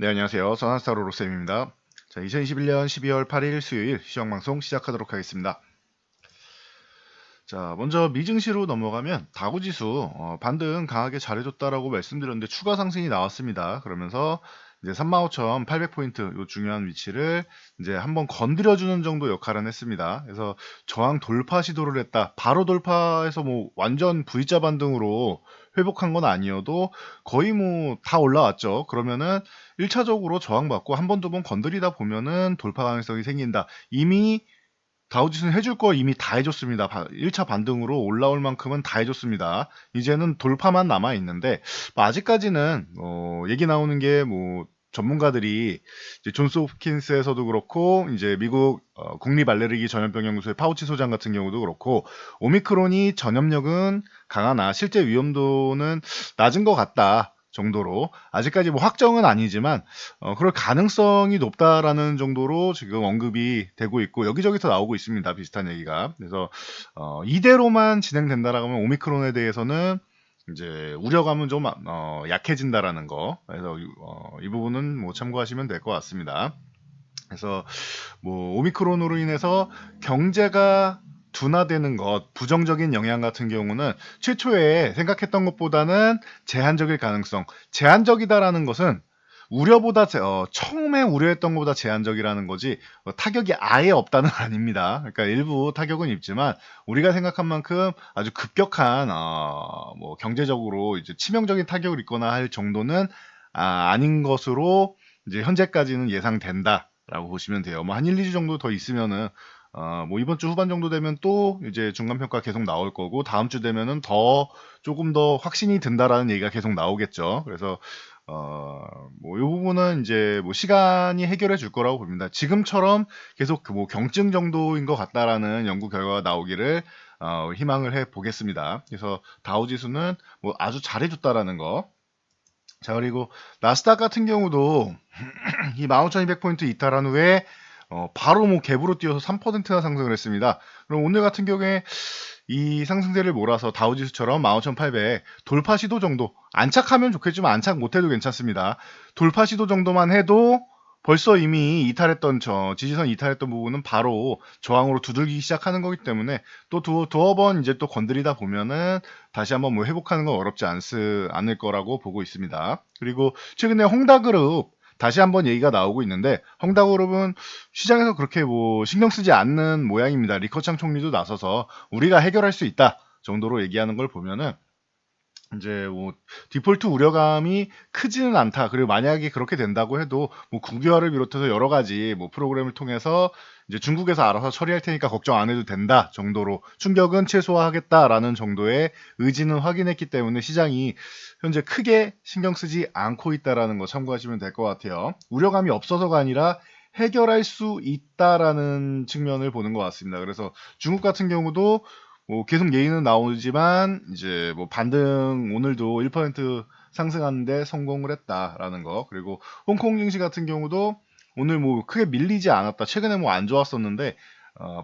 네, 안녕하세요. 선한스타로로쌤입니다. 자, 2021년 12월 8일 수요일 시황방송 시작하도록 하겠습니다. 자, 먼저 미증시로 넘어가면 다우지수 반등 강하게 잘해줬다라고 말씀드렸는데 추가 상승이 나왔습니다. 그러면서 이제 35,800포인트 요 중요한 위치를 이제 한번 건드려주는 정도 역할은 했습니다. 그래서 저항 돌파 시도를 했다. 바로 돌파해서 뭐 완전 V자 반등으로 회복한 건 아니어도 거의 뭐 다 올라왔죠. 그러면은 1차적으로 저항받고 한 번, 두 번 건드리다 보면은 돌파 가능성이 생긴다. 이미 다우지수는 해줄 거 이미 다 해줬습니다. 1차 반등으로 올라올 만큼은 다 해줬습니다. 이제는 돌파만 남아 있는데 뭐 아직까지는 얘기 나오는 게 뭐 전문가들이 이제 존스 홉킨스에서도 그렇고 이제 미국 국립 알레르기 전염병 연구소의 파우치 소장 같은 경우도 그렇고 오미크론이 전염력은 강하나 실제 위험도는 낮은 것 같다 정도로 아직까지 뭐 확정은 아니지만 그럴 가능성이 높다라는 정도로 지금 언급이 되고 있고 여기저기서 나오고 있습니다. 비슷한 얘기가. 그래서 이대로만 진행된다라고 하면 오미크론에 대해서는 이제 우려감은 좀 약해진다라는 거. 그래서 이 부분은 뭐 참고하시면 될 것 같습니다. 그래서 뭐 오미크론으로 인해서 경제가 둔화되는 것, 부정적인 영향 같은 경우는 최초에 생각했던 것보다는 제한적일 가능성. 제한적이다라는 것은 우려보다 처음에 우려했던 것보다 제한적이라는 거지 타격이 아예 없다는 아닙니다. 그러니까 일부 타격은 있지만 우리가 생각한 만큼 아주 급격한 뭐 경제적으로 이제 치명적인 타격을 입거나 할 정도는 아닌 것으로 이제 현재까지는 예상된다라고 보시면 돼요. 뭐 한 1, 2주 정도 더 있으면은 뭐 이번 주 후반 정도 되면 또 이제 중간 평가 계속 나올 거고 다음 주 되면은 더 조금 더 확신이 든다라는 얘기가 계속 나오겠죠. 그래서 뭐 이 부분은 이제 뭐 시간이 해결해 줄 거라고 봅니다. 지금처럼 계속 그 뭐 경증 정도인 것 같다라는 연구 결과가 나오기를 희망을 해 보겠습니다. 그래서 다우 지수는 뭐 아주 잘해줬다라는 거. 자, 그리고 나스닥 같은 경우도 이 15,200포인트 이탈한 후에 바로 뭐 갭으로 뛰어서 3%나 상승을 했습니다. 그럼 오늘 같은 경우에 이 상승세를 몰아서 다우지수처럼 15,800 돌파 시도 정도 안착하면 좋겠지만 안착 못해도 괜찮습니다. 돌파 시도 정도만 해도 벌써 이미 이탈했던 지지선 이탈했던 부분은 바로 저항으로 두들기기 시작하는 거기 때문에 또 두어 번 이제 또 건드리다 보면은 다시 한번 뭐 회복하는 건 어렵지 않을 거라고 보고 있습니다. 그리고 최근에 홍다그룹 다시 한번 얘기가 나오고 있는데 헝다그룹은 시장에서 그렇게 뭐 신경 쓰지 않는 모양입니다. 리커창 총리도 나서서 우리가 해결할 수 있다 정도로 얘기하는 걸 보면은 이제 뭐 디폴트 우려감이 크지는 않다. 그리고 만약에 그렇게 된다고 해도 뭐 국유화를 비롯해서 여러 가지 뭐 프로그램을 통해서 이제 중국에서 알아서 처리할 테니까 걱정 안 해도 된다 정도로 충격은 최소화하겠다라는 정도의 의지는 확인했기 때문에 시장이 현재 크게 신경 쓰지 않고 있다라는 거 참고하시면 될 것 같아요. 우려감이 없어서가 아니라 해결할 수 있다라는 측면을 보는 것 같습니다. 그래서 중국 같은 경우도 뭐 계속 예의는 나오지만 이제 뭐 반등 오늘도 1% 상승하는데 성공을 했다라는 거. 그리고 홍콩 증시 같은 경우도 오늘 뭐 크게 밀리지 않았다. 최근에 뭐 안 좋았었는데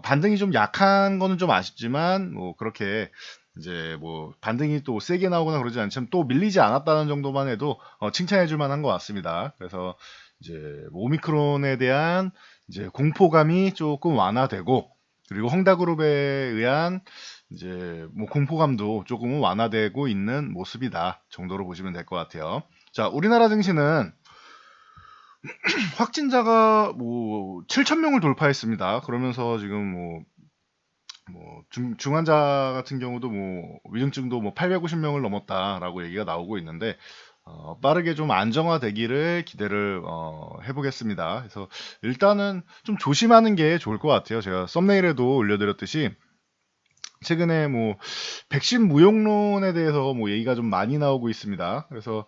반등이 좀 약한 거는 좀 아쉽지만 뭐 그렇게 이제 뭐 반등이 또 세게 나오거나 그러지 않지만 또 밀리지 않았다는 정도만 해도 칭찬해 줄 만한 것 같습니다. 그래서 이제 뭐 오미크론에 대한 이제 공포감이 조금 완화되고 그리고 헝다그룹에 의한 이제 뭐 공포감도 조금은 완화되고 있는 모습이다 정도로 보시면 될 것 같아요. 자, 우리나라 증시는 확진자가 뭐 7,000명을 돌파했습니다. 그러면서 지금 중환자 같은 경우도 뭐 위중증도 뭐 850명을 넘었다라고 얘기가 나오고 있는데 빠르게 좀 안정화되기를 기대를 해보겠습니다. 그래서 일단은 좀 조심하는 게 좋을 것 같아요. 제가 썸네일에도 올려드렸듯이 최근에 뭐 백신 무용론에 대해서 뭐 얘기가 좀 많이 나오고 있습니다. 그래서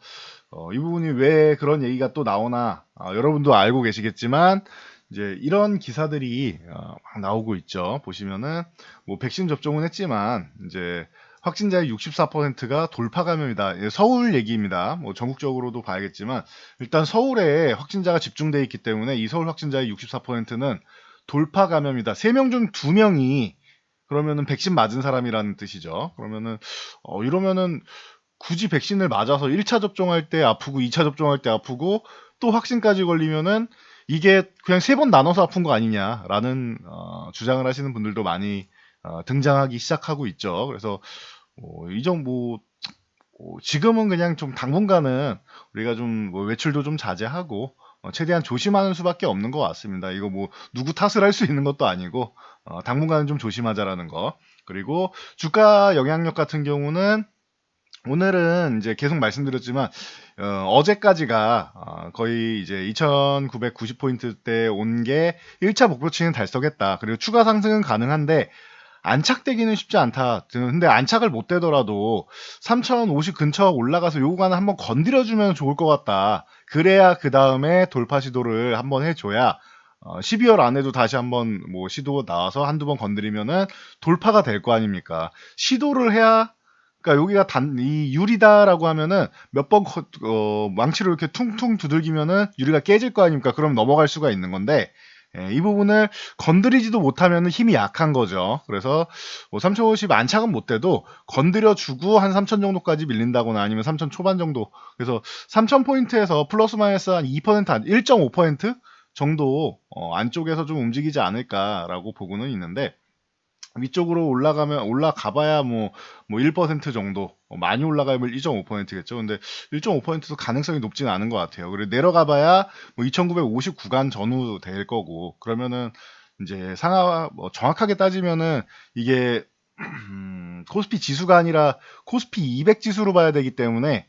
이 부분이 왜 그런 얘기가 또 나오나 여러분도 알고 계시겠지만 이제 이런 기사들이 막 나오고 있죠. 보시면은 뭐 백신 접종은 했지만 이제 확진자의 64%가 돌파 감염이다. 예, 서울 얘기입니다. 뭐 전국적으로도 봐야겠지만 일단 서울에 확진자가 집중돼 있기 때문에 이 서울 확진자의 64%는 돌파 감염이다. 3명 중 2명이 그러면은 백신 맞은 사람이라는 뜻이죠. 그러면은 이러면은 굳이 백신을 맞아서 1차 접종할 때 아프고 2차 접종할 때 아프고 또 확진까지 걸리면은 이게 그냥 3번 나눠서 아픈 거 아니냐라는 주장을 하시는 분들도 많이 등장하기 시작하고 있죠. 그래서 이정 뭐 지금은 그냥 좀 당분간은 우리가 좀뭐 외출도 좀 자제하고 최대한 조심하는 수밖에 없는 것 같습니다. 이거 뭐 누구 탓을 할 수 있는 것도 아니고 당분간은 좀 조심하자라는 거. 그리고 주가 영향력 같은 경우는 오늘은 이제 계속 말씀드렸지만 어제까지가 거의 이제 2,990포인트대 온 게 1차 목표치는 달성했다. 그리고 추가 상승은 가능한데 안착되기는 쉽지 않다. 근데 안착을 못 되더라도 3050 근처 올라가서 요 구간을 한번 건드려주면 좋을 것 같다. 그래야 그 다음에 돌파 시도를 한번 해줘야 12월 안에도 다시 한번 뭐 시도 나와서 한두 번 건드리면은 돌파가 될 거 아닙니까? 시도를 해야 그러니까 여기가 이 유리다라고 하면은 몇 번 망치로 이렇게 퉁퉁 두들기면은 유리가 깨질 거 아닙니까? 그럼 넘어갈 수가 있는 건데 이 부분을 건드리지도 못하면 힘이 약한 거죠. 그래서 뭐 3050 안착은 못 돼도 건드려주고 한 3000 정도까지 밀린다거나 아니면 3000 초반 정도. 그래서 3000포인트에서 플러스 마이너스 한 2%, 한 1.5% 정도 안쪽에서 좀 움직이지 않을까라고 보고는 있는데 위쪽으로 올라가봐야 뭐 1% 정도, 많이 올라가면 2.5%겠죠. 근데 1.5%도 가능성이 높지는 않은 것 같아요. 그리고 내려가봐야 뭐 2,950 구간 전후 될 거고, 그러면은 이제 상하, 정확하게 따지면은 이게 코스피 지수가 아니라 코스피 200 지수로 봐야 되기 때문에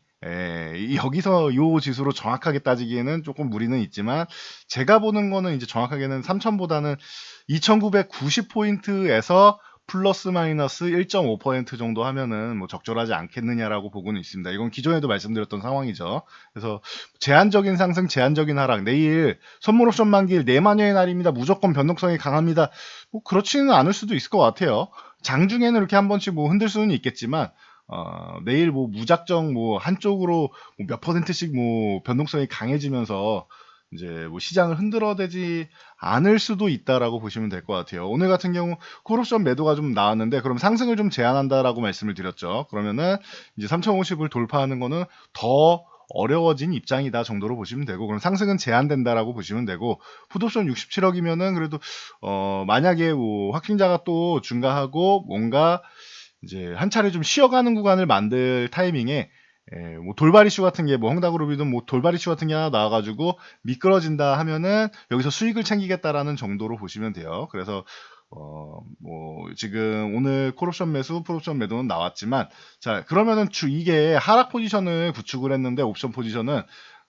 여기서 이 지수로 정확하게 따지기에는 조금 무리는 있지만 제가 보는 거는 이제 정확하게는 3000보다는 2990포인트에서 플러스 마이너스 1.5% 정도 하면은 뭐 적절하지 않겠느냐라고 보고는 있습니다. 이건 기존에도 말씀드렸던 상황이죠. 그래서 제한적인 상승, 제한적인 하락. 내일 선물 옵션 만기일 내만여의 날입니다. 무조건 변동성이 강합니다. 뭐 그렇지는 않을 수도 있을 것 같아요. 장중에는 이렇게 한 번씩 뭐 흔들 수는 있겠지만 내일 뭐 무작정 뭐 한쪽으로 뭐몇 %씩 뭐 변동성이 강해지면서 이제 뭐 시장을 흔들어대지 않을 수도 있다라고 보시면 될 것 같아요. 오늘 같은 경우 콜옵션 매도가 좀 나왔는데 그럼 상승을 좀 제한한다라고 말씀을 드렸죠. 그러면은 이제 3050을 돌파하는 거는 더 어려워진 입장이다 정도로 보시면 되고 그럼 상승은 제한된다라고 보시면 되고 풋옵션 67억이면은 그래도 만약에 뭐 확진자가 또 증가하고 뭔가 이제 한 차례 좀 쉬어가는 구간을 만들 타이밍에 뭐 돌발 이슈 같은 게 뭐 헝다그룹이든 뭐 돌발 이슈 같은 게 하나 나와가지고 미끄러진다 하면은 여기서 수익을 챙기겠다라는 정도로 보시면 돼요. 그래서 뭐 지금 오늘 콜옵션 매수, 풋옵션 매도는 나왔지만 자 그러면은 이게 하락 포지션을 구축을 했는데 옵션 포지션은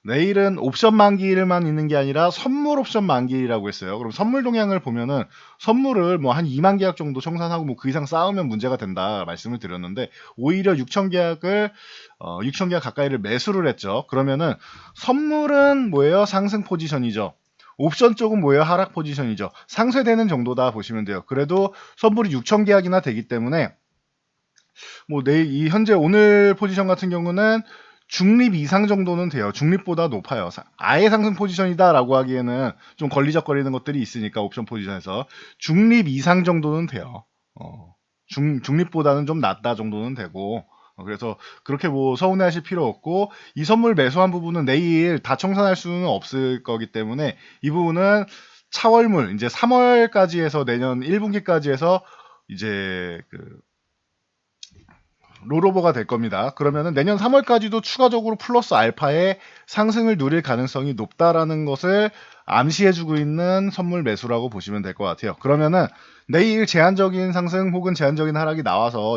내일은 옵션 만기일만 있는 게 아니라 선물 옵션 만기일이라고 했어요. 그럼 선물 동향을 보면은 선물을 뭐 한 2만 계약 정도 청산하고 뭐 그 이상 쌓으면 문제가 된다 말씀을 드렸는데 오히려 6천 계약을 6천 계약 가까이를 매수를 했죠. 그러면은 선물은 뭐예요? 상승 포지션이죠. 옵션 쪽은 뭐예요? 하락 포지션이죠. 상쇄되는 정도다 보시면 돼요. 그래도 선물이 6천 계약이나 되기 때문에 뭐 내일 이 현재 오늘 포지션 같은 경우는 중립 이상 정도는 돼요. 중립보다 높아요. 아예 상승 포지션이다라고 하기에는 좀 걸리적거리는 것들이 있으니까 옵션 포지션에서 중립 이상 정도는 돼요. 중립보다는 좀 낮다 정도는 되고 그래서 그렇게 뭐 서운해하실 필요 없고 이 선물 매수한 부분은 내일 다 청산할 수는 없을 거기 때문에 이 부분은 차월물 이제 3월까지 해서 내년 1분기까지 해서 이제 그 롤오버가 될 겁니다. 그러면은 내년 3월까지도 추가적으로 플러스 알파의 상승을 누릴 가능성이 높다라는 것을 암시해주고 있는 선물 매수라고 보시면 될 것 같아요. 그러면은 내일 제한적인 상승 혹은 제한적인 하락이 나와서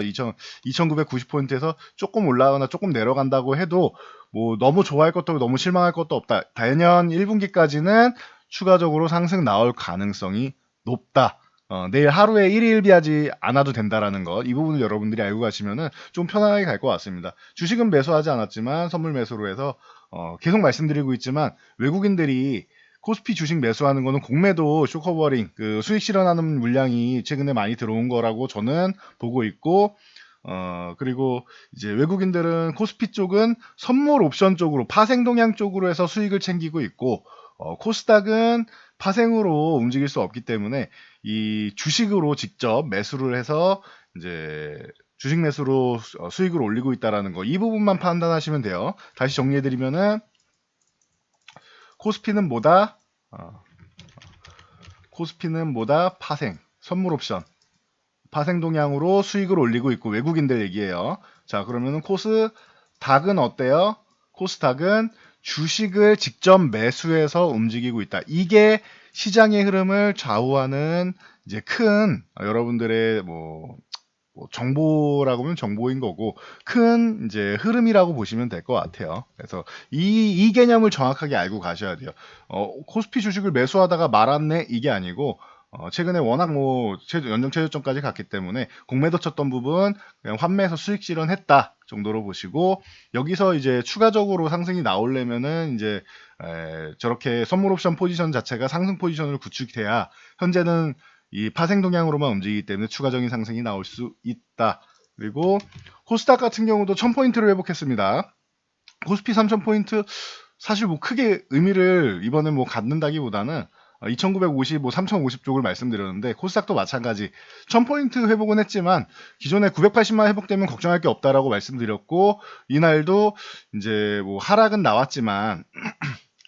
2,990포인트에서 조금 올라가거나 조금 내려간다고 해도 뭐 너무 좋아할 것도 없고 너무 실망할 것도 없다. 내년 1분기까지는 추가적으로 상승 나올 가능성이 높다. 내일 하루에 1일 비하지 않아도 된다라는 것, 이 부분을 여러분들이 알고 가시면은 좀 편하게 갈 것 같습니다. 주식은 매수하지 않았지만 선물 매수로 해서 계속 말씀드리고 있지만 외국인들이 코스피 주식 매수하는 거는 공매도 쇼커버링 그 수익 실현하는 물량이 최근에 많이 들어온 거라고 저는 보고 있고 그리고 이제 외국인들은 코스피 쪽은 선물 옵션 쪽으로 파생 동향 쪽으로 해서 수익을 챙기고 있고 코스닥은 파생으로 움직일 수 없기 때문에 이 주식으로 직접 매수를 해서 이제 주식 매수로 수익을 올리고 있다라는 거 이 부분만 판단하시면 돼요. 다시 정리해드리면은 코스피는 뭐다? 코스피는 뭐다? 파생, 선물 옵션, 파생 동향으로 수익을 올리고 있고 외국인들 얘기예요. 자, 그러면은 코스닥은 어때요? 코스닥은 주식을 직접 매수해서 움직이고 있다. 이게 시장의 흐름을 좌우하는 이제 큰 여러분들의 뭐 정보라고 하면 정보인 거고 큰 이제 흐름이라고 보시면 될 것 같아요. 그래서 이 개념을 정확하게 알고 가셔야 돼요. 코스피 주식을 매수하다가 말았네 이게 아니고 최근에 워낙 뭐 연정 최저점까지 갔기 때문에 공매도 쳤던 부분 그냥 환매해서 수익 실현했다 정도로 보시고 여기서 이제 추가적으로 상승이 나오려면은 이제 저렇게 선물 옵션 포지션 자체가 상승 포지션으로 구축돼야 현재는 이 파생 동향으로만 움직이기 때문에 추가적인 상승이 나올 수 있다. 그리고 코스닥 같은 경우도 1000포인트를 회복했습니다. 코스피 3000포인트 사실 뭐 크게 의미를 이번에 뭐 갖는다기보다는 2950, 뭐 3050 쪽을 말씀드렸는데 코스닥도 마찬가지 1000포인트 회복은 했지만 기존에 980만 회복되면 걱정할 게 없다라고 말씀드렸고 이날도 이제 뭐 하락은 나왔지만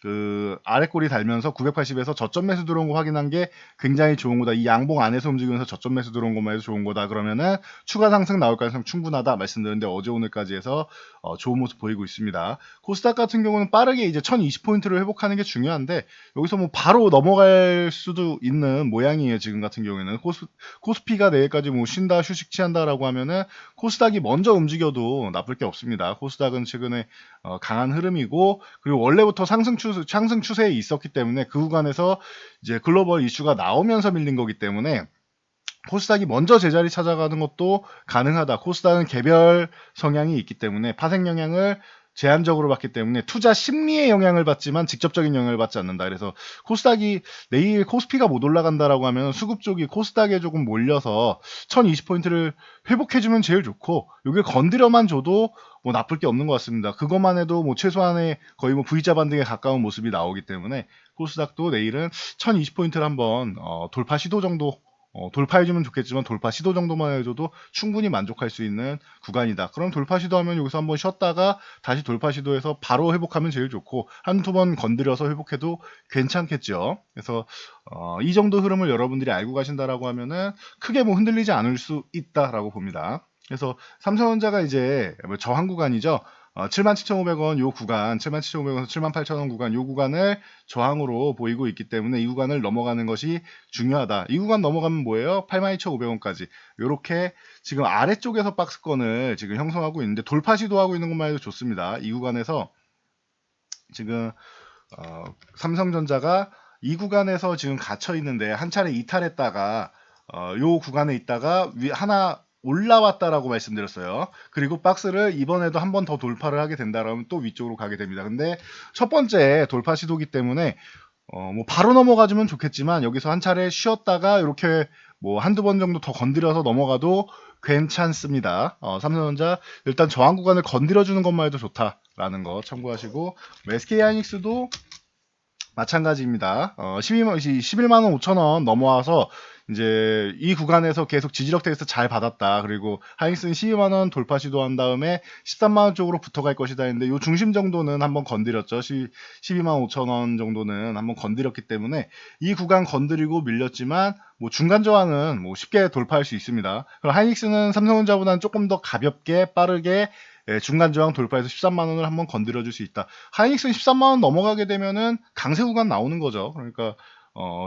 그 아래 꼬리 달면서 980에서 저점 매수 들어온 거 확인한 게 굉장히 좋은 거다. 이 양봉 안에서 움직이면서 저점 매수 들어온 것만 해도 좋은 거다. 그러면은 추가 상승 나올 가능성 충분하다 말씀드렸는데 어제 오늘까지 해서 좋은 모습 보이고 있습니다. 코스닥 같은 경우는 빠르게 이제 1020포인트를 회복하는 게 중요한데 여기서 뭐 바로 넘어갈 수도 있는 모양이에요. 지금 같은 경우에는 코스피가 내일까지 뭐 쉰다 휴식 취한다라고 하면은 코스닥이 먼저 움직여도 나쁠 게 없습니다. 코스닥은 최근에 강한 흐름이고 그리고 원래부터 상승 추세에 있었기 때문에 그 구간에서 이제 글로벌 이슈가 나오면서 밀린 거기 때문에 코스닥이 먼저 제자리 찾아가는 것도 가능하다. 코스닥은 개별 성향이 있기 때문에 파생 영향을 제한적으로 받기 때문에 투자 심리의 영향을 받지만 직접적인 영향을 받지 않는다. 그래서 코스닥이 내일 코스피가 못 올라간다라고 하면 수급 쪽이 코스닥에 조금 몰려서 1020포인트를 회복해주면 제일 좋고 여기 건드려만 줘도 뭐 나쁠 게 없는 것 같습니다. 그것만 해도 뭐 최소한의 거의 뭐 V자 반등에 가까운 모습이 나오기 때문에 코스닥도 내일은 1020포인트를 한번 돌파 시도 정도 돌파해주면 좋겠지만 돌파 시도 정도만 해줘도 충분히 만족할 수 있는 구간이다. 그럼 돌파 시도하면 여기서 한번 쉬었다가 다시 돌파 시도해서 바로 회복하면 제일 좋고 한두 번 건드려서 회복해도 괜찮겠죠. 그래서 이 정도 흐름을 여러분들이 알고 가신다라고 하면은 크게 뭐 흔들리지 않을 수 있다라고 봅니다. 그래서 삼성전자가 이제 저항 구간이죠. 77,500원 요 구간, 77,500원에서 78,000원 구간 요 구간을 저항으로 보이고 있기 때문에 이 구간을 넘어가는 것이 중요하다. 이 구간 넘어가면 뭐예요? 82,500원까지. 요렇게 지금 아래쪽에서 박스권을 지금 형성하고 있는데 돌파 시도하고 있는 것만 해도 좋습니다. 이 구간에서 지금 삼성전자가 이 구간에서 지금 gat혀 있는데 한 차례 이탈했다가 요 구간에 있다가 하나 올라왔다라고 말씀드렸어요. 그리고 박스를 이번에도 한 번 더 돌파를 하게 된다라면 또 위쪽으로 가게 됩니다. 근데 첫 번째 돌파 시도기 때문에 뭐 바로 넘어가주면 좋겠지만 여기서 한 차례 쉬었다가 이렇게 뭐 한두 번 정도 더 건드려서 넘어가도 괜찮습니다. 삼성전자 일단 저항 구간을 건드려주는 것만 해도 좋다라는 거 참고하시고 SK하이닉스도 마찬가지입니다. 11만 원 5천 원 넘어와서 이제 이 구간에서 계속 지지력 테스트 잘 받았다. 그리고 하이닉스는 12만 원 돌파 시도한 다음에 13만 원 쪽으로 붙어갈 것이다 했는데 요 중심 정도는 한번 건드렸죠. 12만 5천 원 정도는 한번 건드렸기 때문에 이 구간 건드리고 밀렸지만 뭐 중간 저항은 뭐 쉽게 돌파할 수 있습니다. 그럼 하이닉스는 삼성전자보다는 조금 더 가볍게 빠르게 중간 저항 돌파해서 13만 원을 한번 건드려 줄 수 있다. 하이닉스는 13만 원 넘어가게 되면은 강세 구간 나오는 거죠. 그러니까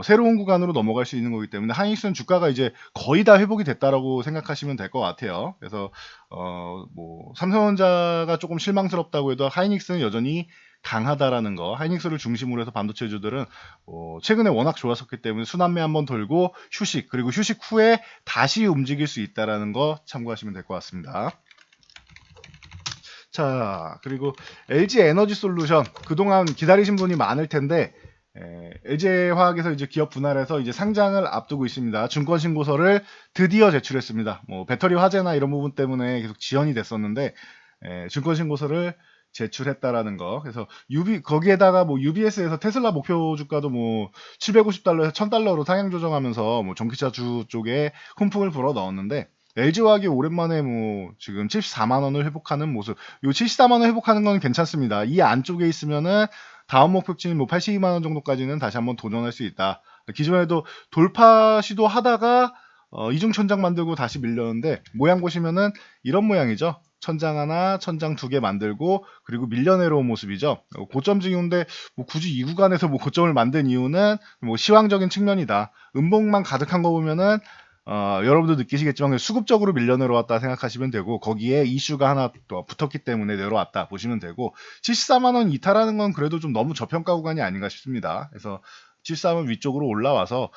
새로운 구간으로 넘어갈 수 있는 거기 때문에 하이닉스는 주가가 이제 거의 다 회복이 됐다라고 생각하시면 될 것 같아요. 그래서 뭐 삼성전자가 조금 실망스럽다고 해도 하이닉스는 여전히 강하다라는 거. 하이닉스를 중심으로 해서 반도체주들은 최근에 워낙 좋았었기 때문에 순환매 한번 돌고 휴식 그리고 휴식 후에 다시 움직일 수 있다라는 거 참고하시면 될 것 같습니다. 자, 그리고 LG 에너지 솔루션 그동안 기다리신 분이 많을 텐데 LG화학에서 이제 기업 분할해서 이제 상장을 앞두고 있습니다. 증권 신고서를 드디어 제출했습니다. 뭐 배터리 화재나 이런 부분 때문에 계속 지연이 됐었는데 증권 신고서를 제출했다라는 거. 그래서 거기에다가 뭐 UBS에서 테슬라 목표 주가도 뭐 750달러에서 1000달러로 상향 조정하면서 뭐 전기차주 쪽에 훈풍을 불어 넣었는데 LG화학이 오랜만에 뭐 지금 74만 원을 회복하는 모습. 요 74만 원 회복하는 건 괜찮습니다. 이 안쪽에 있으면은 다음 목표치인 뭐 82만 원 정도까지는 다시 한번 도전할 수 있다. 기존에도 돌파 시도하다가 이중 천장 만들고 다시 밀렸는데 모양 보시면은 이런 모양이죠. 천장 하나, 천장 두 개 만들고 그리고 밀려 내려온 모습이죠. 고점 징후인데 뭐 굳이 이 구간에서 뭐 고점을 만든 이유는 뭐 시황적인 측면이다. 음봉만 가득한 거 보면은 여러분도 느끼시겠지만 수급적으로 밀려 내려왔다 생각하시면 되고 거기에 이슈가 하나 또 붙었기 때문에 내려왔다 보시면 되고 74만 원 이탈하는 건 그래도 좀 너무 저평가 구간이 아닌가 싶습니다. 그래서 73은 위쪽으로 올라와서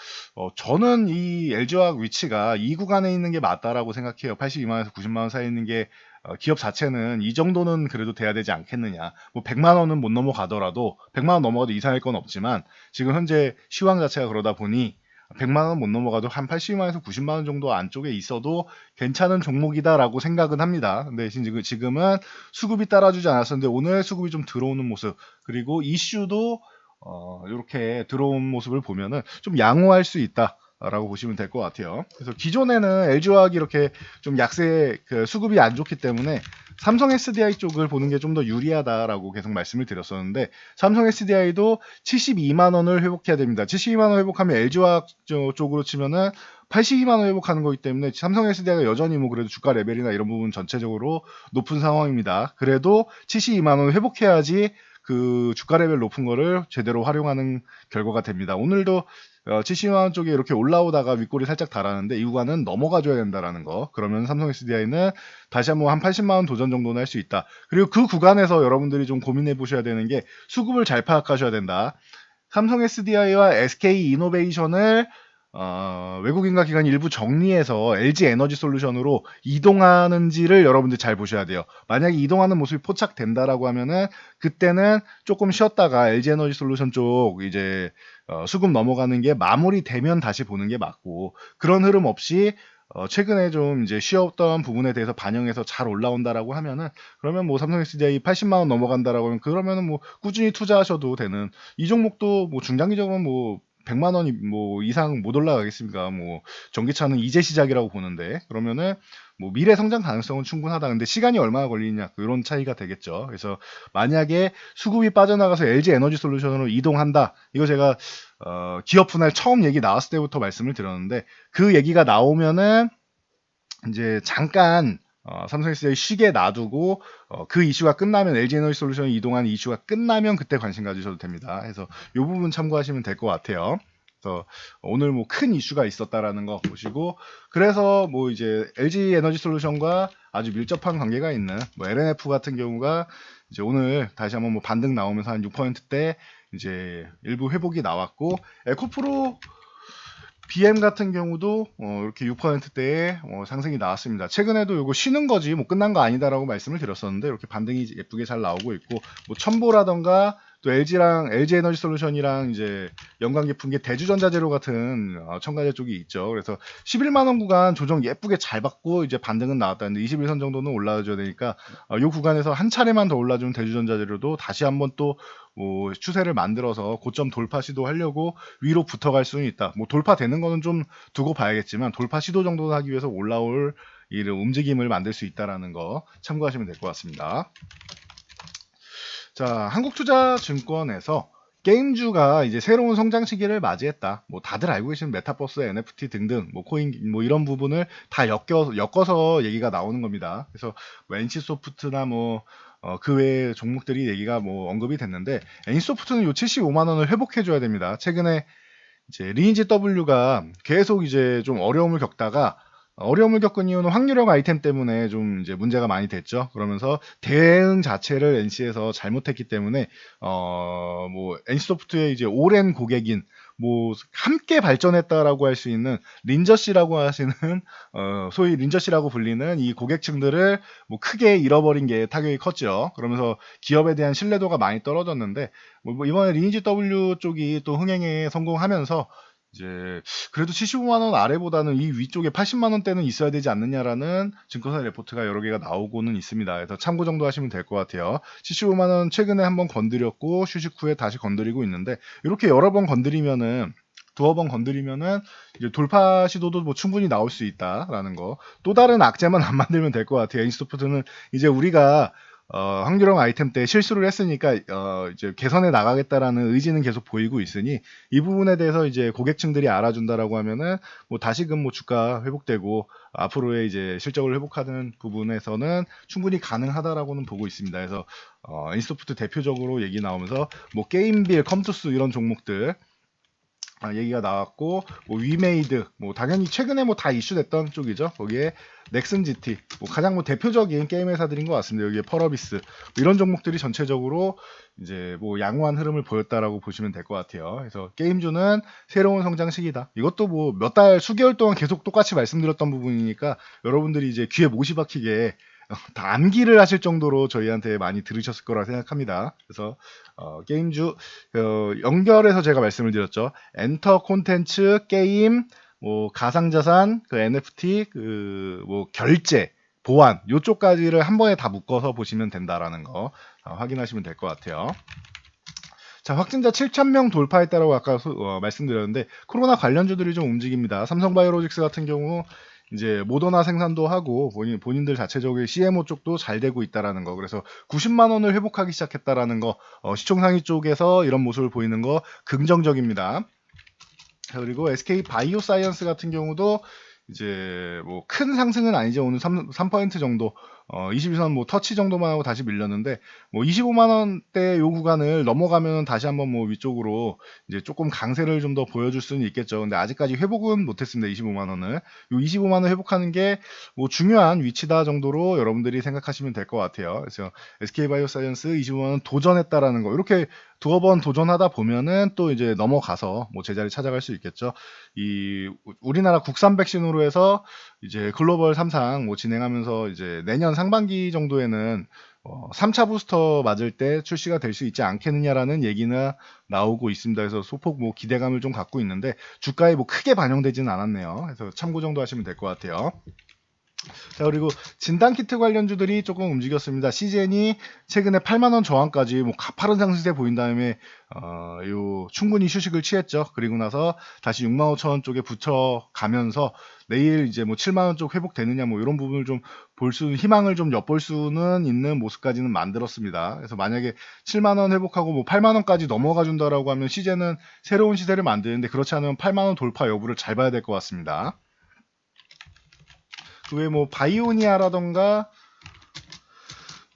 저는 이 LG화학 위치가 이 구간에 있는 게 맞다라고 생각해요. 82만 원에서 90만 원 사이에 있는 게 기업 자체는 이 정도는 그래도 돼야 되지 않겠느냐. 뭐 100만 원은 못 넘어가더라도 100만 원 넘어가도 이상할 건 없지만 지금 현재 시황 자체가 그러다 보니 100만 원 못 넘어가도 한 80만 원에서 90만 원 정도 안쪽에 있어도 괜찮은 종목이다라고 생각은 합니다. 근데 지금은 수급이 따라주지 않았었는데 오늘 수급이 좀 들어오는 모습 그리고 이슈도 이렇게 들어온 모습을 보면은 좀 양호할 수 있다. 라고 보시면 될 것 같아요. 그래서 기존에는 LG화학이 이렇게 좀 약세 수급이 안 좋기 때문에 삼성 SDI 쪽을 보는 게 좀 더 유리하다라고 계속 말씀을 드렸었는데 삼성 SDI도 72만 원을 회복해야 됩니다. 72만 원 회복하면 LG화학 쪽으로 치면은 82만 원 회복하는 거기 때문에 삼성 SDI가 여전히 뭐 그래도 주가 레벨이나 이런 부분 전체적으로 높은 상황입니다. 그래도 72만 원 회복해야지 그 주가 레벨 높은 거를 제대로 활용하는 결과가 됩니다. 오늘도 70만 원 쪽에 이렇게 올라오다가 윗골이 살짝 달았는데 이 구간은 넘어가줘야 된다라는 거. 그러면 삼성 SDI는 다시 한번 한 80만 원 도전 정도는 할 수 있다. 그리고 그 구간에서 여러분들이 좀 고민해 보셔야 되는 게 수급을 잘 파악하셔야 된다. 삼성 SDI와 SK 이노베이션을 외국인과 기관이 일부 정리해서 LG 에너지 솔루션으로 이동하는지를 여러분들 잘 보셔야 돼요. 만약에 이동하는 모습이 포착된다라고 하면은 그때는 조금 쉬었다가 LG 에너지 솔루션 쪽 이제 수급 넘어가는 게 마무리되면 다시 보는 게 맞고 그런 흐름 없이 최근에 좀 이제 쉬었던 부분에 대해서 반영해서 잘 올라온다라고 하면은 그러면 뭐 삼성 SDI 80만 원 넘어간다라고 하면 그러면은 뭐 꾸준히 투자하셔도 되는 이 종목도 뭐 중장기적으로 뭐 100만 원이 뭐 이상 못 올라가겠습니까? 뭐 전기차는 이제 시작이라고 보는데 그러면은 뭐 미래 성장 가능성은 충분하다. 근데 시간이 얼마나 걸리냐 이런 차이가 되겠죠. 그래서 만약에 수급이 빠져나가서 LG 에너지 솔루션으로 이동한다. 이거 제가 기업 분할 처음 얘기 나왔을 때부터 말씀을 드렸는데 그 얘기가 나오면은 이제 잠깐 삼성 SDI 쉬게 놔두고 그 이슈가 끝나면 LG 에너지 솔루션이 이동하는 이슈가 끝나면 그때 관심 가지셔도 됩니다. 그래서 이 부분 참고하시면 될 것 같아요. 그래서 오늘 뭐 큰 이슈가 있었다라는 거 보시고 그래서 뭐 이제 LG 에너지 솔루션과 아주 밀접한 관계가 있는 뭐 LNF 같은 경우가 이제 오늘 다시 한번 뭐 반등 나오면서 한 6%대 이제 일부 회복이 나왔고 에코프로 BM 같은 경우도 이렇게 6%대의 상승이 나왔습니다. 최근에도 이거 쉬는 거지 뭐 끝난 거 아니다라고 말씀을 드렸었는데 이렇게 반등이 예쁘게 잘 나오고 있고 뭐 첨보라던가 또 LG랑 LG 에너지 솔루션이랑 이제 연관 깊은 게 대주전자재료 같은 첨가제 쪽이 있죠. 그래서 11만 원 구간 조정 예쁘게 잘 받고 이제 반등은 나왔다는데 21선 정도는 올라줘야 되니까 이 구간에서 한 차례만 더 올라주는 대주전자재료도 다시 한번 또 뭐 추세를 만들어서 고점 돌파 시도하려고 위로 붙어갈 수는 있다. 뭐 돌파되는 거는 좀 두고 봐야겠지만 돌파 시도 정도는 하기 위해서 올라올 이런 움직임을 만들 수 있다라는 거 참고하시면 될 것 같습니다. 자, 한국투자증권에서 게임주가 이제 새로운 성장 시기를 맞이했다. 뭐 다들 알고 계시는 메타버스, NFT 등등, 뭐 코인, 뭐 이런 부분을 다 엮어서 얘기가 나오는 겁니다. 그래서 뭐 NC소프트나 뭐 그 외의 종목들이 얘기가 뭐 언급이 됐는데 NC소프트는 요 75만 원을 회복해 줘야 됩니다. 최근에 이제 리니지 W가 계속 이제 좀 어려움을 겪은 이유는 확률형 아이템 때문에 좀 이제 문제가 많이 됐죠. 그러면서 대응 자체를 NC에서 잘못했기 때문에 뭐 NC소프트의 이제 오랜 고객인 뭐 함께 발전했다라고 할 수 있는 린저씨라고 하시는 소위 린저씨라고 불리는 이 고객층들을 뭐 크게 잃어버린 게 타격이 컸죠. 그러면서 기업에 대한 신뢰도가 많이 떨어졌는데 뭐 이번에 리니지 W 쪽이 또 흥행에 성공하면서 이제 그래도 75만 원 아래보다는 이 위쪽에 80만 원대는 있어야 되지 않느냐라는 증권사 레포트가 여러 개가 나오고는 있습니다. 그래서 참고 정도 하시면 될 것 같아요. 75만 원 최근에 한번 건드렸고 휴식 후에 다시 건드리고 있는데 이렇게 여러 번 건드리면은 두어 번 건드리면은 이제 돌파 시도도 뭐 충분히 나올 수 있다라는 거. 또 다른 악재만 안 만들면 될 것 같아요. NC소프트는 이제 우리가 확률형 아이템 때 실수를 했으니까 이제 개선해 나가겠다라는 의지는 계속 보이고 있으니 이 부분에 대해서 이제 고객층들이 알아준다라고 하면은 뭐 다시금 뭐 주가 회복되고 앞으로의 이제 실적을 회복하는 부분에서는 충분히 가능하다라고는 보고 있습니다. 그래서 인스토프트 대표적으로 얘기 나오면서 뭐 게임빌, 컴투스 이런 종목들 얘기가 나왔고 뭐 위메이드 뭐 당연히 최근에 뭐 다 이슈됐던 쪽이죠. 거기에 넥슨 GT 뭐 가장 뭐 대표적인 게임 회사들인 것 같습니다. 여기에 펄어비스 뭐 이런 종목들이 전체적으로 이제 뭐 양호한 흐름을 보였다라고 보시면 될 것 같아요. 그래서 게임주는 새로운 성장 시기다. 이것도 뭐 몇 달 수개월 동안 계속 똑같이 말씀드렸던 부분이니까 여러분들이 이제 귀에 못이 박히게 다 암기를 하실 정도로 저희한테 많이 들으셨을 거라 생각합니다. 그래서 게임주 연결해서 제가 말씀을 드렸죠. 엔터 콘텐츠, 게임, 뭐 가상자산, 그 NFT, 그 뭐 결제, 보안 요쪽까지를 한 번에 다 묶어서 보시면 된다라는 거 확인하시면 될 것 같아요. 자, 확진자 7,000명 돌파했다라고 아까 말씀드렸는데 코로나 관련주들이 좀 움직입니다. 삼성바이오로직스 같은 경우 이제 모더나 생산도 하고 본인들 자체적인 CMO 쪽도 잘 되고 있다라는 거. 그래서 90만 원을 회복하기 시작했다라는 거. 시총상위 쪽에서 이런 모습을 보이는 거 긍정적입니다. 자, 그리고 SK 바이오사이언스 같은 경우도 이제 뭐 큰 상승은 아니죠. 오늘 3% 정도 22선 뭐 터치 정도만 하고 다시 밀렸는데 뭐 25만 원대 요 구간을 넘어가면 다시 한번 뭐 위쪽으로 이제 조금 강세를 좀 더 보여줄 수는 있겠죠. 근데 아직까지 회복은 못했습니다. 25만 원을. 요 25만 원 회복하는 게 뭐 중요한 위치다 정도로 여러분들이 생각하시면 될 것 같아요. 그래서 SK바이오사이언스 25만 원 도전했다라는 거 이렇게 두어 번 도전하다 보면은 또 이제 넘어가서 뭐 제자리 찾아갈 수 있겠죠. 이 우리나라 국산 백신으로 해서 이제 글로벌 3상 뭐 진행하면서 이제 내년 상반기 정도에는 3차 부스터 맞을 때 출시가 될 수 있지 않겠느냐라는 얘기는 나오고 있습니다. 그래서 소폭 뭐 기대감을 좀 갖고 있는데 주가에 뭐 크게 반영되지는 않았네요. 그래서 참고 정도 하시면 될 것 같아요. 자, 그리고 진단키트 관련주들이 조금 움직였습니다. 시젠이 최근에 8만원 저항까지 뭐 가파른 상승세 보인 다음에 요 충분히 휴식을 취했죠. 그리고 나서 다시 65,000원 쪽에 붙여가면서 내일 이제 뭐 7만원 쪽 회복되느냐 뭐 이런 부분을 좀 볼 수, 희망을 좀 엿볼 수는 있는 모습까지는 만들었습니다. 그래서 만약에 7만원 회복하고 뭐 8만원까지 넘어가 준다라고 하면 시젠은 새로운 시세를 만드는데 그렇지 않으면 8만원 돌파 여부를 잘 봐야 될 것 같습니다. 그 외에 뭐 바이오니아라던가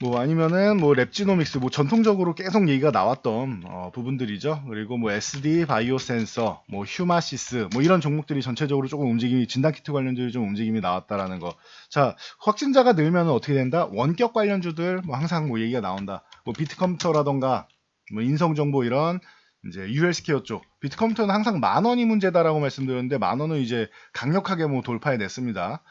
뭐 아니면은 뭐 랩지노믹스 뭐 전통적으로 계속 얘기가 나왔던 부분들이죠. 그리고 뭐 SD 바이오 센서, 뭐 휴마시스 뭐 이런 종목들이 전체적으로 조금 움직임이 진단키트 관련주들이 좀 움직임이 나왔다라는 거. 자, 확진자가 늘면 어떻게 된다? 원격 관련주들 뭐 항상 뭐 얘기가 나온다. 뭐 비트컴퓨터라던가 뭐 인성정보 이런 이제 UL스퀘어 쪽 비트컴퓨터는 항상 10,000원이 문제다라고 말씀드렸는데 10,000원을 이제 강력하게 뭐 돌파해냈습니다.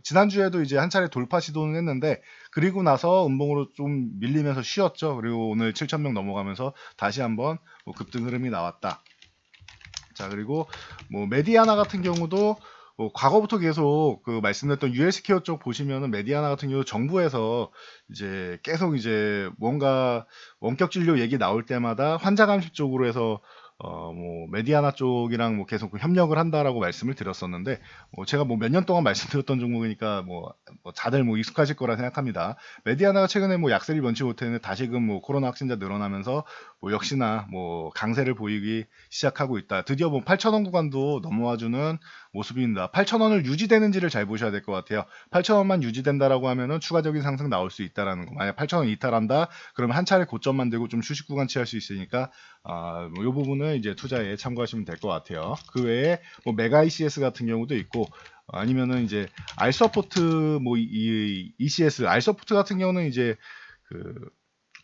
지난주에도 이제 한 차례 돌파 시도는 했는데 그리고 나서 음봉으로 좀 밀리면서 쉬었죠. 그리고 오늘 7,000명 넘어가면서 다시 한번 뭐 급등 흐름이 나왔다. 자, 그리고 뭐 메디아나 같은 경우도 과거부터 계속 그 말씀드렸던 UL스퀘어 쪽 보시면은 메디아나 같은 경우 정부에서 이제 계속 이제 뭔가 원격 진료 얘기 나올 때마다 환자 감식 쪽으로 해서 뭐 메디아나 쪽이랑 뭐 계속 그 협력을 한다라고 말씀을 드렸었는데 제가 뭐 몇 년 동안 말씀드렸던 종목이니까 뭐 다들 뭐 익숙하실 거라 생각합니다. 메디아나가 최근에 뭐 약세를 면치 못했는데 다시금 뭐 코로나 확진자 늘어나면서 뭐 역시나 뭐 강세를 보이기 시작하고 있다. 드디어 뭐 8,000원 구간도 넘어와주는 모습입니다. 8,000원을 유지되는지를 잘 보셔야 될 것 같아요. 8,000원만 유지된다라고 하면은 추가적인 상승 나올 수 있다라는 거. 만약 8,000원 이탈한다, 그러면 한 차례 고점 만들고 좀 휴식 구간 취할 수 있으니까 뭐이 부분은 이제 투자에 참고하시면 될 것 같아요. 그 외에 뭐 메가 ECS 같은 경우도 있고 아니면은 이제 알서포트 뭐 이 ECS 알서포트 같은 경우는 이제 그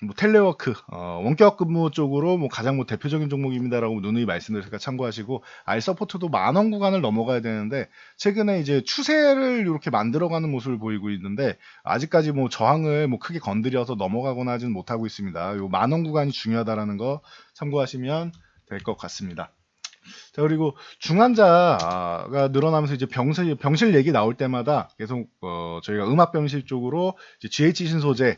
뭐 텔레워크 원격 근무 쪽으로 뭐 가장 뭐 대표적인 종목입니다라고 누누이 말씀드리니까 참고하시고 알서포트도 10,000원 구간을 넘어가야 되는데 최근에 이제 추세를 이렇게 만들어가는 모습을 보이고 있는데 아직까지 뭐 저항을 뭐 크게 건드려서 넘어가거나 하지는 못하고 있습니다. 요 10,000원 구간이 중요하다라는 거 참고하시면 될 것 같습니다. 자, 그리고 중환자가 늘어나면서 이제 병실 얘기 나올 때마다 계속 저희가 음압병실 쪽으로 이제 GH 신소재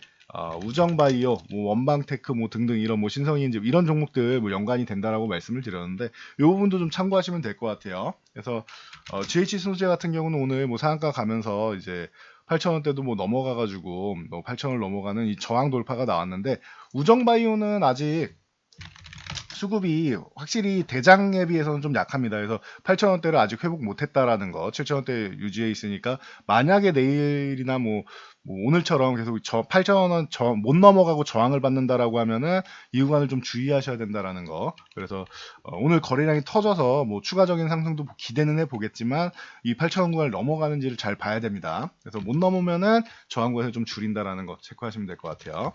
우정바이오, 뭐 원방테크 뭐 등등 이런 뭐 신성인지 이런 종목들 뭐 연관이 된다라고 말씀을 드렸는데 이 부분도 좀 참고하시면 될 것 같아요. 그래서 GH 신소재 같은 경우는 오늘 뭐 상한가 가면서 이제 8,000원대도 뭐 넘어가가지고 8,000을 넘어가는 이 저항 돌파가 나왔는데, 우정바이오는 아직 수급이 확실히 대장에 비해서는 좀 약합니다. 그래서 8,000원대를 아직 회복 못했다라는 거, 7,000원대 유지해 있으니까 만약에 내일이나 뭐 오늘처럼 계속 8,000원 못 넘어가고 저항을 받는다라고 하면은 이 구간을 좀 주의하셔야 된다라는 거. 그래서 오늘 거래량이 터져서 뭐 추가적인 상승도 기대는 해보겠지만 이 8,000원 구간을 넘어가는지를 잘 봐야 됩니다. 그래서 못 넘으면은 저항 구간을 좀 줄인다라는 거 체크하시면 될 것 같아요.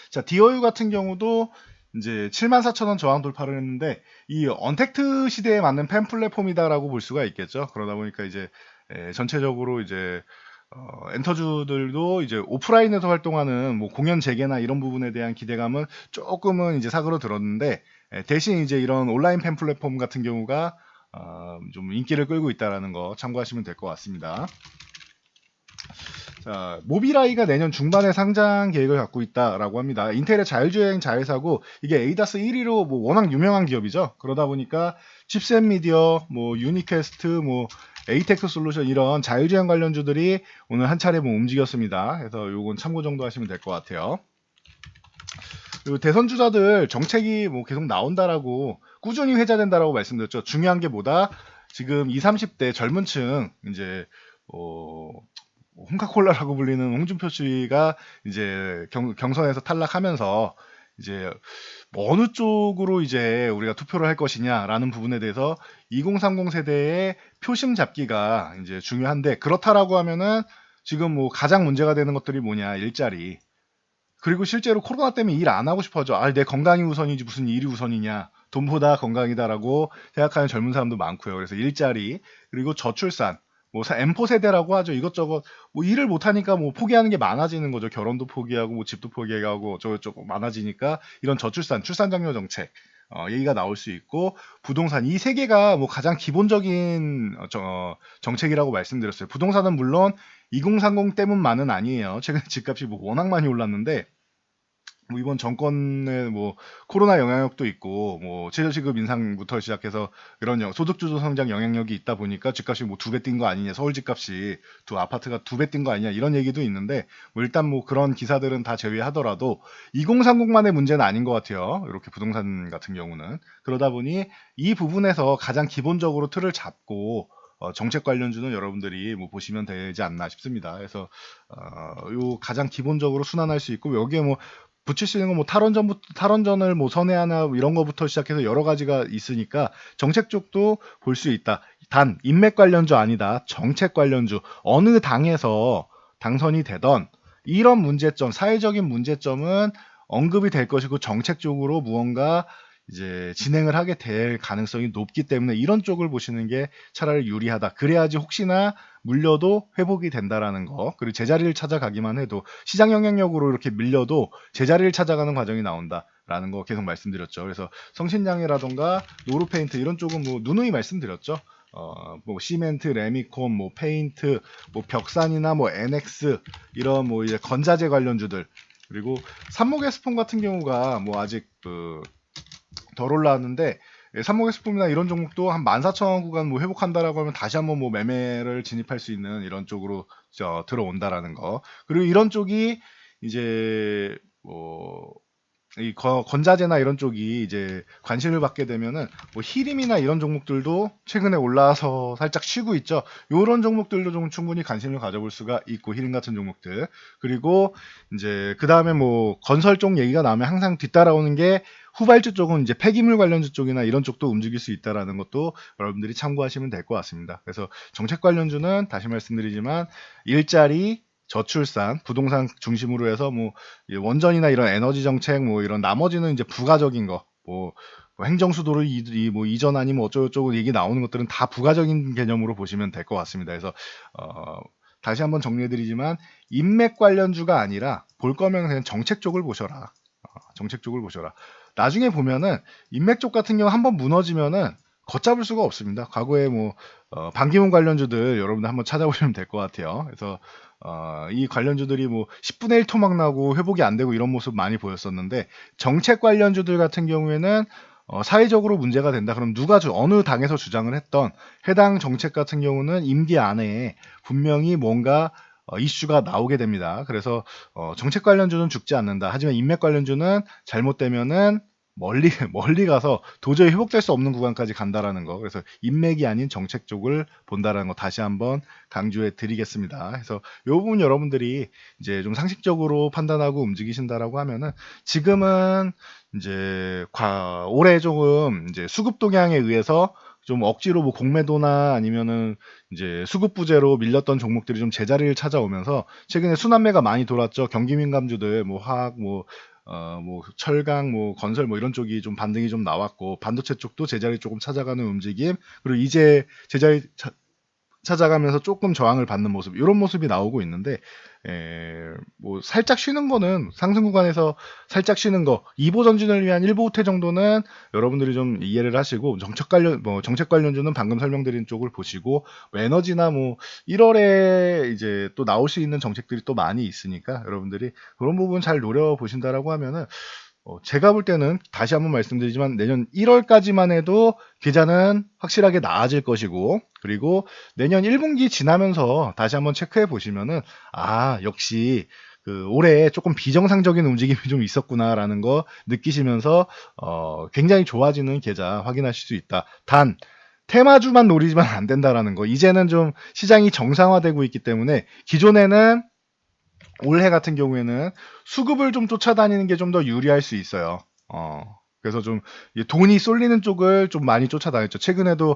자, 디어유 같은 경우도 이제 74,000원 저항 돌파를 했는데, 이 언택트 시대에 맞는 팬 플랫폼이다라고 볼 수가 있겠죠. 그러다 보니까 이제 전체적으로 이제 엔터주들도 이제 오프라인에서 활동하는 뭐 공연 재개나 이런 부분에 대한 기대감은 조금은 이제 사그러들었는데, 대신 이제 이런 온라인 팬 플랫폼 같은 경우가 좀 인기를 끌고 있다라는 거 참고하시면 될 것 같습니다. 자, 모비라이가 내년 중반에 상장 계획을 갖고 있다라고 합니다. 인텔의 자율주행 자회사고, 이게 에이다스 1위로 뭐 워낙 유명한 기업이죠. 그러다 보니까 칩셋 미디어, 뭐 유니캐스트, 뭐 에이텍스 솔루션 이런 자율주행 관련주들이 오늘 한 차례 뭐 움직였습니다. 그래서 요건 참고 정도 하시면 될 것 같아요. 그리고 대선 주자들 정책이 뭐 계속 나온다라고 꾸준히 회자된다라고 말씀드렸죠. 중요한 게 뭐다? 지금 20, 30대 젊은 층 이제 홍카콜라라고 불리는 홍준표 씨가 이제 경선에서 탈락하면서 이제 뭐 어느 쪽으로 이제 우리가 투표를 할 것이냐라는 부분에 대해서 2030 세대의 표심 잡기가 이제 중요한데, 그렇다라고 하면은 지금 뭐 가장 문제가 되는 것들이 뭐냐, 일자리. 그리고 실제로 코로나 때문에 일 안 하고 싶어져. 내 건강이 우선이지 무슨 일이 우선이냐. 돈보다 건강이다라고 생각하는 젊은 사람도 많고요. 그래서 일자리, 그리고 저출산, 뭐 M4 세대라고 하죠. 이것저것 뭐 일을 못 하니까 뭐 포기하는 게 많아지는 거죠. 결혼도 포기하고 뭐 집도 포기하고 저쪽 많아지니까 이런 저출산, 출산 장려 정책 얘기가 나올 수 있고, 부동산, 이 세 개가 뭐 가장 기본적인 정책이라고 말씀드렸어요. 부동산은 물론 2030 때문만은 아니에요. 최근에 집값이 뭐 워낙 많이 올랐는데, 뭐 이번 정권의 뭐 코로나 영향력도 있고, 뭐 최저시급 인상부터 시작해서 이런 소득주도 성장 영향력이 있다 보니까 집값이 뭐 2배 뛴 거 아니냐, 서울 집값이 아파트가 2배 뛴 거 아니냐 이런 얘기도 있는데, 뭐 일단 뭐 그런 기사들은 다 제외하더라도 2030만의 문제는 아닌 것 같아요. 이렇게 부동산 같은 경우는. 그러다 보니 이 부분에서 가장 기본적으로 틀을 잡고 정책 관련주는 여러분들이 뭐 보시면 되지 않나 싶습니다. 그래서 요 가장 기본적으로 순환할 수 있고, 여기에 뭐 붙일 수 있는 건 뭐 탈원전을 뭐 선회하나 이런 거부터 시작해서 여러 가지가 있으니까 정책 쪽도 볼 수 있다. 단 인맥 관련주 아니다. 정책 관련주, 어느 당에서 당선이 되던 이런 문제점, 사회적인 문제점은 언급이 될 것이고, 정책적으로 무언가 이제 진행을 하게 될 가능성이 높기 때문에 이런 쪽을 보시는 게 차라리 유리하다. 그래야지 혹시나 물려도 회복이 된다라는 거. 그리고 제자리를 찾아가기만 해도, 시장 영향력으로 이렇게 밀려도 제자리를 찾아가는 과정이 나온다라는 거 계속 말씀드렸죠. 그래서 성신양이라던가 노루페인트 이런 쪽은 뭐 누누이 말씀드렸죠. 뭐 시멘트, 레미콘, 뭐 페인트, 뭐 벽산이나 뭐 NX 이런 뭐 이제 건자재 관련주들, 그리고 산목에스폰 같은 경우가 뭐 아직 덜 올라왔는데, 삼목에스폼이나 이런 종목도 한 14,000원 구간 뭐 회복한다라고 하면 다시 한번 뭐 매매를 진입할 수 있는 이런 쪽으로 들어온다라는 거. 그리고 이런 쪽이 이제 이 건자재나 이런 쪽이 이제 관심을 받게 되면은 뭐 히림이나 이런 종목들도 최근에 올라와서 살짝 쉬고 있죠. 요런 종목들도 좀 충분히 관심을 가져볼 수가 있고, 히림 같은 종목들. 그리고 이제 그 다음에 뭐 건설 쪽 얘기가 나오면 항상 뒤따라오는 게 후발주 쪽은 이제 폐기물 관련주 쪽이나 이런 쪽도 움직일 수 있다라는 것도 여러분들이 참고하시면 될 것 같습니다. 그래서 정책 관련주는 다시 말씀드리지만 일자리, 저출산, 부동산 중심으로 해서 뭐 원전이나 이런 에너지 정책, 뭐 이런 나머지는 이제 부가적인 거, 뭐 행정수도를 뭐 이전하니 뭐 어쩌고저쩌고 얘기 나오는 것들은 다 부가적인 개념으로 보시면 될 것 같습니다. 그래서 다시 한번 정리해드리지만 인맥 관련주가 아니라 볼 거면 그냥 정책 쪽을 보셔라. 정책 쪽을 보셔라. 나중에 보면은 인맥 쪽 같은 경우 한번 무너지면은 걷잡을 수가 없습니다. 과거에 뭐 반기문 관련주들 여러분들 한번 찾아보시면 될 것 같아요. 그래서 이 관련주들이 뭐 10분의 1 토막 나고 회복이 안 되고 이런 모습 많이 보였었는데, 정책 관련주들 같은 경우에는 사회적으로 문제가 된다. 그럼 누가 어느 당에서 주장을 했던 해당 정책 같은 경우는 임기 안에 분명히 뭔가 이슈가 나오게 됩니다. 그래서 정책 관련주는 죽지 않는다. 하지만 인맥 관련주는 잘못되면은 멀리 멀리 가서 도저히 회복될 수 없는 구간까지 간다라는 거. 그래서 인맥이 아닌 정책 쪽을 본다라는 거 다시 한번 강조해 드리겠습니다. 그래서 이 부분 여러분들이 이제 좀 상식적으로 판단하고 움직이신다라고 하면은 지금은 이제 올해 조금 이제 수급 동향에 의해서 좀 억지로 뭐 공매도나 아니면은 이제 수급 부재로 밀렸던 종목들이 좀 제자리를 찾아오면서 최근에 순환매가 많이 돌았죠. 경기 민감주들 뭐 화학 뭐 철강 뭐 건설 뭐 이런 쪽이 좀 반등이 좀 나왔고 반도체 쪽도 제자리 조금 찾아가는 움직임 그리고 이제 제자리 찾아가면서 조금 저항을 받는 모습 이런 모습이 나오고 있는데 뭐 살짝 쉬는 거는 상승 구간에서 살짝 쉬는 거 2보 전진을 위한 1보 후퇴 정도는 여러분들이 좀 이해를 하시고 정책 관련주는 방금 설명드린 쪽을 보시고 뭐 에너지나 뭐 1월에 이제 또 나올 수 있는 정책들이 또 많이 있으니까 여러분들이 그런 부분 잘 노려 보신다라고 하면은 제가 볼 때는 다시 한번 말씀드리지만 내년 1월까지만 해도 계좌는 확실하게 나아질 것이고 그리고 내년 1분기 지나면서 다시 한번 체크해 보시면은 역시 그 올해 조금 비정상적인 움직임이 좀 있었구나라는 거 느끼시면서 굉장히 좋아지는 계좌 확인하실 수 있다. 단 테마주만 노리지만 안 된다라는 거. 이제는 좀 시장이 정상화되고 있기 때문에 기존에는 올해 같은 경우에는 수급을 좀 쫓아다니는 게 좀 더 유리할 수 있어요. 그래서 좀 돈이 쏠리는 쪽을 좀 많이 쫓아다녔죠. 최근에도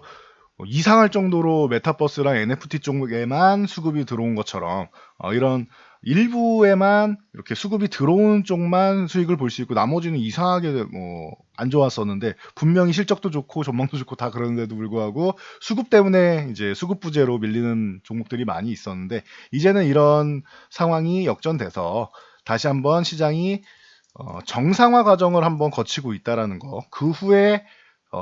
이상할 정도로 메타버스랑 NFT 쪽에만 수급이 들어온 것처럼 이런 일부에만 이렇게 수급이 들어온 쪽만 수익을 볼 수 있고 나머지는 이상하게 뭐 안 좋았었는데 분명히 실적도 좋고 전망도 좋고 다 그러는데도 불구하고 수급 때문에 이제 수급 부재로 밀리는 종목들이 많이 있었는데 이제는 이런 상황이 역전돼서 다시 한번 시장이 정상화 과정을 한번 거치고 있다라는 거. 그 후에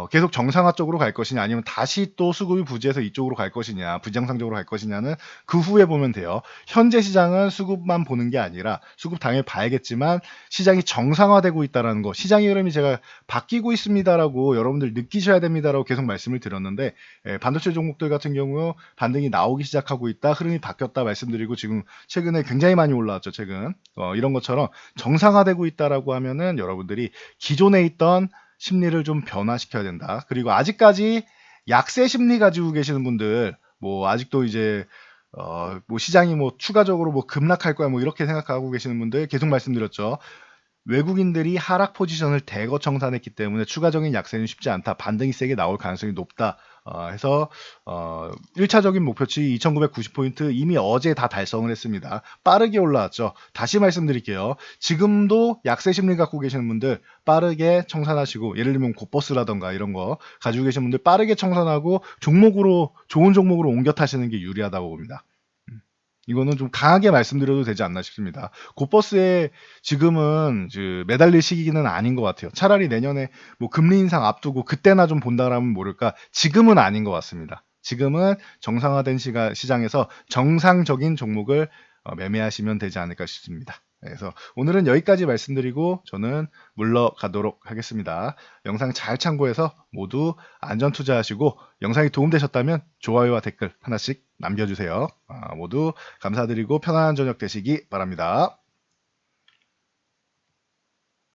계속 정상화 쪽으로 갈 것이냐 아니면 다시 또 수급이 부재해서 이쪽으로 갈 것이냐 부정상적으로 갈 것이냐는 그 후에 보면 돼요. 현재 시장은 수급만 보는 게 아니라 수급 당연히 봐야겠지만 시장이 정상화되고 있다는 거 시장의 흐름이 제가 바뀌고 있습니다라고 여러분들 느끼셔야 됩니다라고 계속 말씀을 드렸는데 반도체 종목들 같은 경우 반등이 나오기 시작하고 있다 흐름이 바뀌었다 말씀드리고 지금 최근에 굉장히 많이 올라왔죠 최근 이런 것처럼 정상화되고 있다라고 하면은 여러분들이 기존에 있던 심리를 좀 변화시켜야 된다. 그리고 아직까지 약세 심리 가지고 계시는 분들, 뭐 아직도 이제 뭐 시장이 뭐 추가적으로 뭐 급락할 거야 뭐 이렇게 생각하고 계시는 분들 계속 말씀드렸죠. 외국인들이 하락 포지션을 대거 청산했기 때문에 추가적인 약세는 쉽지 않다. 반등이 세게 나올 가능성이 높다. 해서 1차적인 목표치 2990포인트 이미 어제 다 달성을 했습니다. 빠르게 올라왔죠. 다시 말씀드릴게요. 지금도 약세 심리 갖고 계시는 분들 빠르게 청산하시고 예를 들면 고버스라던가 이런 거 가지고 계신 분들 빠르게 청산하고 종목으로 좋은 종목으로 옮겨 타시는 게 유리하다고 봅니다. 이거는 좀 강하게 말씀드려도 되지 않나 싶습니다. 곧버스에 지금은 매달릴 시기는 아닌 것 같아요. 차라리 내년에 뭐 금리 인상 앞두고 그때나 좀 본다라면 모를까 지금은 아닌 것 같습니다. 지금은 정상화된 시장에서 정상적인 종목을 매매하시면 되지 않을까 싶습니다. 그래서 오늘은 여기까지 말씀드리고 저는 물러가도록 하겠습니다. 영상 잘 참고해서 모두 안전 투자하시고 영상이 도움되셨다면 좋아요와 댓글 하나씩 남겨주세요. 모두 감사드리고 편안한 저녁 되시기 바랍니다.